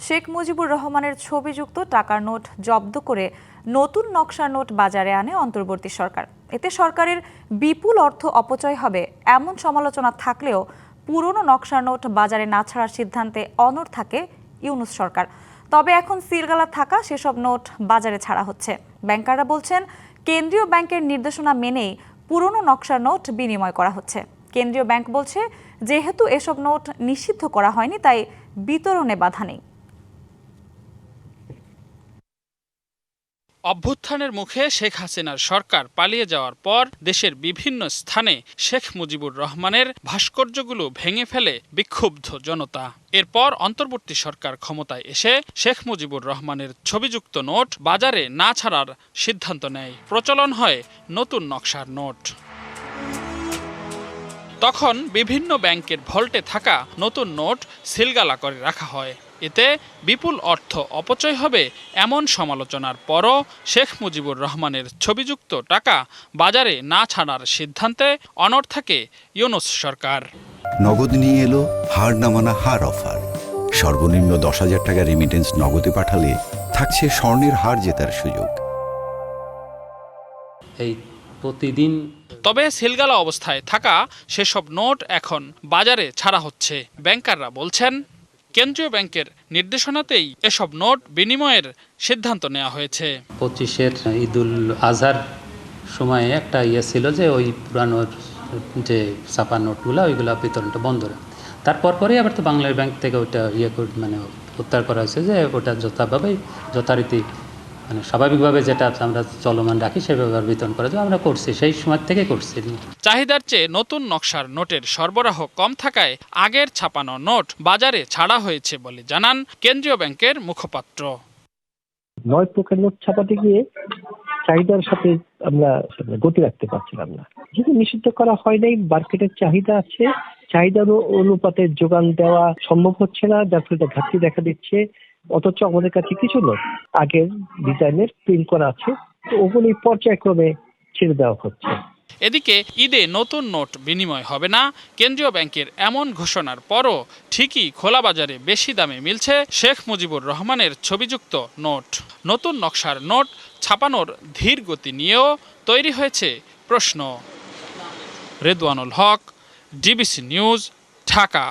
শেখ মুজিবুর রহমানের ছবিযুক্ত টাকার নোট জব্দ করে নতুন নকশার নোট বাজারে আনে অন্তর্বর্তী সরকার। এতে সরকারের বিপুল অর্থ অপচয় হবে এমন সমালোচনা থাকলেও পুরনো নকশার নোট বাজারে না ছাড়ার সিদ্ধান্তে অনড় থাকে ইউনূস সরকার। তবে এখন সিলগালা থাকা সেসব নোট বাজারে ছাড়া হচ্ছে। ব্যাংকাররা বলছেন, কেন্দ্রীয় ব্যাংকের নির্দেশনা মেনেই পুরনো নকশার নোট বিনিময় করা হচ্ছে। কেন্দ্রীয় ব্যাংক বলছে, যেহেতু এসব নোট নিষিদ্ধ করা হয়নি তাই বিতরণে বাধা নেই। অভ্যুত্থানের মুখে শেখ হাসিনার সরকার পালিয়ে যাওয়ার পর দেশের বিভিন্ন স্থানে শেখ মুজিবুর রহমানের ভাস্কর্যগুলো ভেঙে ফেলে বিক্ষুব্ধ জনতা। এরপর অন্তর্বর্তী সরকার ক্ষমতায় এসে শেখ মুজিবুর রহমানের ছবিযুক্ত নোট বাজারে না ছাড়ার সিদ্ধান্ত নেয়। প্রচলন হয় নতুন নকশার নোট। তখন বিভিন্ন ব্যাংকের ভল্টে থাকা নতুন নোট সিলগালা করে রাখা হয়। এতে বিপুল অর্থ অপচয় হবে এমন সমালোচনার পরও শেখ মুজিবুর রহমানের ছবিযুক্ত টাকা বাজারে না ছাড়ার সিদ্ধান্তে অনড় থাকে ইউনূস সরকার। নগদ নিয়ে এলো হার না মানা হার অফার। সর্বনিম্ন 10,000 টাকা রেমিটেন্স নগদে পাঠালে থাকছে স্বর্ণের হার জেতার সুযোগ। এই প্রতিদিন তবে সিলগালা অবস্থায় থাকা সেসব নোট এখন বাজারে ছাড়া হচ্ছে। ব্যাংকাররা বলছেন, কেন্দ্রীয় ব্যাংকের নির্দেশনাতেই এসব নোট বিনিময়ের সিদ্ধান্ত নেওয়া হয়েছে। 25-এর ঈদুল আজহার সময়ে একটা ছিল যে ওই পুরানো যে ছাপা নোটগুলো ওইগুলো বিতরণটা বন্ধ করে, তারপর পরেই আবার তো বাংলাদেশ ব্যাংক থেকে ওইটা মানে উদ্ধার করা হয়েছে যে ওটা যথারীতি মানে স্বাভাবিকভাবে যেটা আমরা চলমান রাখি সেভাবে বিতরণ করা যায়। আমরা করছি, সেই সময় থেকে করছি। চাহিদার চেয়ে নতুন নকশার নোটের সরবরাহ কম থাকায় আগের ছাপানো নোট বাজারে ছাড়া হয়েছে বলে জানান কেন্দ্রীয় ব্যাংকের মুখপাত্র। 9 প্রকার নোট ছাপাতে গিয়ে চাহিদার সাথে আমরা গতি রাখতে পারছিলাম না। যদি নিষিদ্ধ করা হয় নাই, মার্কেটের চাহিদা আছে, চাহিদার অনুপাতে যোগান দেওয়া সম্ভব হচ্ছে না, যার ফলে ঘাটতি দেখা দিচ্ছে। অথচ আমাদের কাছে কিছু নোট আগের ডিজাইনের প্রিন্ট করা আছে, তো ওগুলি পর্যায়ক্রমে ছেড়ে দেওয়া হচ্ছে। এদিকে ঈদে নতুন নোট বিনিময় হবে না কেন্দ্রীয় ব্যাংকের এমন ঘোষণার পরও ঠিকই খোলা বাজারে বেশি দামে মিলছে শেখ মুজিবুর রহমানের ছবিযুক্ত নোট। নতুন নকশার নোট ছাপানোর ধীর গতি নিয়েও তৈরি হয়েছে প্রশ্ন। রেদওয়ানুল হক, ডিবিসি নিউজ, ঢাকা।